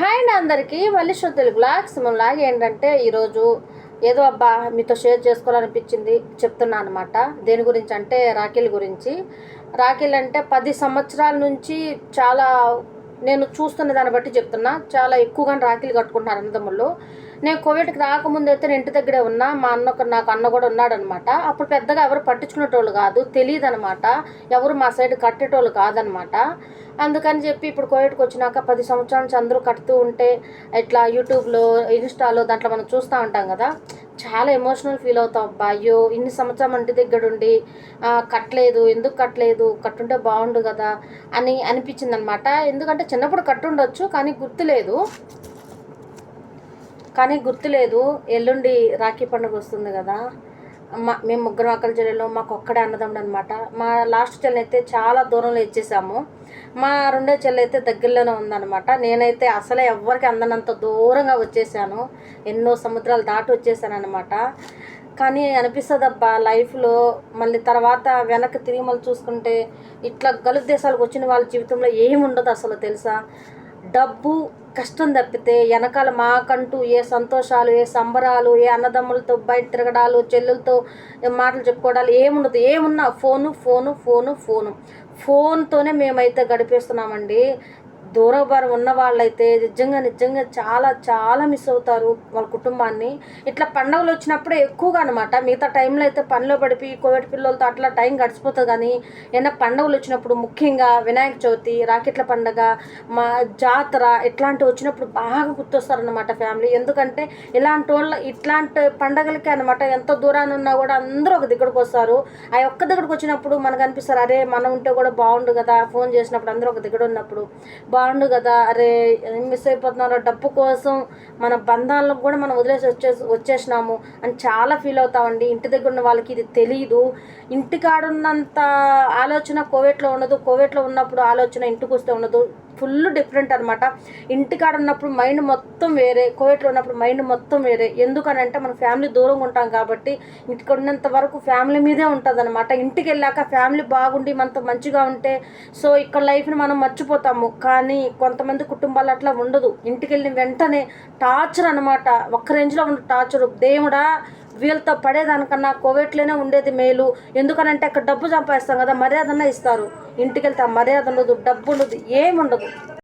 Hi అండి అందరికీ మళ్ళీ తెలుగు బ్లాగ్స్ లాగ్ ఏంటంటే ఈరోజు ఏదో అబ్బా మీతో షేర్ చేసుకోవాలనిపించింది చెప్తున్నాను అనమాట. దేని గురించి అంటే రాఖీల గురించి. రాఖీలు అంటే 10 సంవత్సరాల నుంచి చాలా నేను చూస్తున్న దాన్ని బట్టి చెప్తున్నా, చాలా ఎక్కువగా రాఖీలు కట్టుకుంటున్నారు అన్నదమ్ముళ్ళు. నేను కోవిడ్కి రాకముందు అయితే నేను ఇంటి దగ్గరే ఉన్నా. మా నాకు అన్న కూడా ఉన్నాడనమాట. అప్పుడు పెద్దగా ఎవరు పట్టించుకునేటోళ్ళు కాదు, తెలియదు అనమాట. ఎవరు మా సైడ్ కట్టేటోళ్ళు కాదనమాట. అందుకని చెప్పి ఇప్పుడు కోవిడ్కి వచ్చినాక 10 సంవత్సరాల నుంచి అందరూ కడుతూ ఉంటే ఇట్లా యూట్యూబ్లో, ఇన్స్టాలో దాంట్లో మనం చూస్తూ ఉంటాం కదా, చాలా ఎమోషనల్ ఫీల్ అవుతాం. అబ్బా అయ్యో ఇన్ని సంవత్సరం ఇంటి దగ్గర ఉండి కట్టలేదు, ఎందుకు కట్టలేదు, కట్టుంటే బాగుండు కదా అని అనిపించింది అనమాట. ఎందుకంటే చిన్నప్పుడు కట్టుండొచ్చు కానీ గుర్తులేదు. ఎల్లుండి రాఖీ పండుగ వస్తుంది కదా. మేము ముగ్గురు అక్కల చెల్లెలు, మాకు ఒక్కడే అన్నదమ్ముడు అనమాట. మా లాస్ట్ చెల్లి అయితే చాలా దూరంలో ఇచ్చేసాము. మా రెండో చెల్లి అయితే దగ్గరలోనే ఉందన్నమాట. నేనైతే అసలే ఎవ్వరికి అందనంత దూరంగా వచ్చేసాను, ఎన్నో సముద్రాలు దాటి వచ్చేసాను అనమాట. కానీ అనిపిస్తుంది అబ్బా లైఫ్లో మళ్ళీ తర్వాత వెనక్కి తిరిగి మళ్ళీ చూసుకుంటే ఇట్లా గల్ఫ్ దేశాలకు వచ్చిన వాళ్ళ జీవితంలో ఏముండదు అసలు తెలుసా. డబ్బు కష్టం తప్పితే వెనకాల మాకంటూ ఏ సంతోషాలు, ఏ సంబరాలు, ఏ అన్నదమ్ములతో బయట తిరగడాలు, చెల్లెలతో మాటలు చెప్పుకోవడాలు ఏముండదు. ఏమున్నా ఫోన్తోనే మేమైతే గడిపేస్తున్నామండి. దూరభారం ఉన్న వాళ్ళైతే నిజంగా చాలా చాలా మిస్ అవుతారు వాళ్ళ కుటుంబాన్ని. ఇట్లా పండుగలు వచ్చినప్పుడే ఎక్కువగా అనమాట. మిగతా టైంలో అయితే పనిలో పడిపోయి కోవిడ్ పిల్లలతో అట్లా టైం గడిచిపోతుంది. కానీ ఏమైనా పండుగలు వచ్చినప్పుడు, ముఖ్యంగా వినాయక చవితి, రాకెట్ల పండుగ, మా జాతర ఇట్లాంటివి వచ్చినప్పుడు బాగా గుర్తొస్తారనమాట ఫ్యామిలీ. ఎందుకంటే ఇట్లాంటి పండుగలకి అనమాట ఎంత దూరాన్ని ఉన్నా కూడా అందరూ ఒక దగ్గరకు వస్తారు. ఆ ఒక్క దగ్గరకు వచ్చినప్పుడు మనకు అనిపిస్తారు, అరే మనం ఉంటే కూడా బాగుండు కదా, ఫోన్ చేసినప్పుడు అందరూ ఒక దగ్గర ఉన్నప్పుడు బాగుండు కదా, అరే మిస్ అయిపోతున్నారు, డబ్బు కోసం మన బంధాలను కూడా మనం వదిలేసి వచ్చేసినాము అని చాలా ఫీల్ అవుతామండి. ఇంటి దగ్గర ఉన్న వాళ్ళకి ఇది తెలియదు. ఇంటికాడున్నంత ఆలోచన కోవిడ్లో ఉండదు, కోవిడ్లో ఉన్నప్పుడు ఆలోచన ఇంటికి వస్తే ఉండదు. ఫుల్ డిఫరెంట్ అనమాట. ఇంటికాడ ఉన్నప్పుడు మైండ్ మొత్తం వేరే, కోవిడ్లో ఉన్నప్పుడు మైండ్ మొత్తం వేరే. ఎందుకనంటే మనం ఫ్యామిలీ దూరంగా ఉంటాం కాబట్టి ఇంటికి ఉన్నంత వరకు ఫ్యామిలీ మీదే ఉంటుంది అనమాట. ఇంటికి వెళ్ళాక ఫ్యామిలీ బాగుండి మనతో మంచిగా ఉంటే సో ఇక్కడ లైఫ్ని మనం మర్చిపోతాము. కానీ కొంతమంది కుటుంబాలు అట్లా ఉండదు. ఇంటికి వెళ్ళిన వెంటనే టార్చర్ అనమాట, ఒక్క రేంజ్లో ఉండే టార్చరు. దేవుడా వీళ్ళతో పడేదానికన్నా కోవిడ్లోనే ఉండేది మేలు. ఎందుకనంటే అక్కడ డబ్బు సంపాదిస్తాం కదా, మర్యాదన్నా ఇస్తారు. ఇంటికి వెళ్తే మర్యాద ఉండదు, డబ్బు ఉండదు, ఏముండదు.